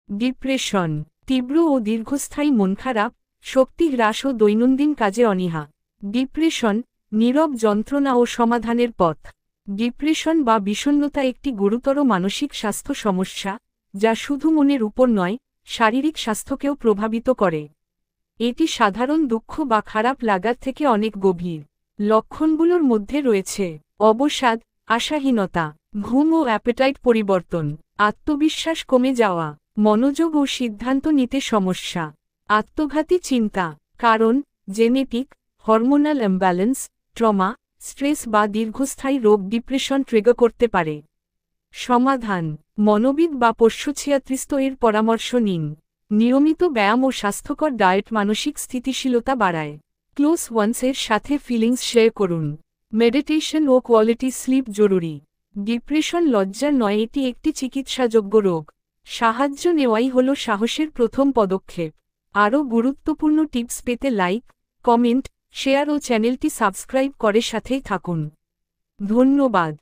Depression, তীব্র ও দীর্ঘস্থায়ী মন খারাপ, শক্তি হ্রাস ও দৈনন্দিন কাজে অনীহা। ডিপ্রেশন, নীরব যন্ত্রণা ও সমাধানের পথ। ডিপ্রেশন বা বিষণ্ণতা একটি গুরুতর মানসিক স্বাস্থ্য সমস্যা, যা শুধু মনের উপর নয়, শারীরিক স্বাস্থ্যকেও প্রভাবিত করে। এটি সাধারণ দুঃখ বা খারাপ লাগার থেকে অনেক গভীর। লক্ষণগুলোর মধ্যে রয়েছে অবসাদ, আশাহীনতা, ঘুম ও অ্যাপেটাইট পরিবর্তন, আত্মবিশ্বাস কমে যাওয়া, মনোযোগ ও সিদ্ধান্ত নিতে সমস্যা, আত্মঘাতী চিন্তা। কারণ genetic, hormonal imbalance, trauma, stress বা দীর্ঘস্থায়ী রোগ ডিপ্রেশন ট্রিগার করতে পারে। সমাধান, মনোবিদ বা পশুচিকিৎসক এর পরামর্শ নিন। নিয়মিত ব্যায়াম ও স্বাস্থ্যকর ডায়েট মানসিক স্থিতিশীলতা বাড়ায়। ক্লোজ ওয়ান্সের সাথে ফিলিংস শেয়ার করুন। মেডিটেশন ও কোয়ালিটি স্লিপ জরুরি। ডিপ্রেশন লজ্জা নয়, এটি একটি চিকিৎসাযোগ্য রোগ। সাহায্য নেওয়াই হল সাহসের প্রথম পদক্ষেপ। আরও গুরুত্বপূর্ণ টিপস পেতে লাইক, কমেন্ট, শেয়ার ও চ্যানেলটি সাবস্ক্রাইব করে সাথেই থাকুন। ধন্যবাদ।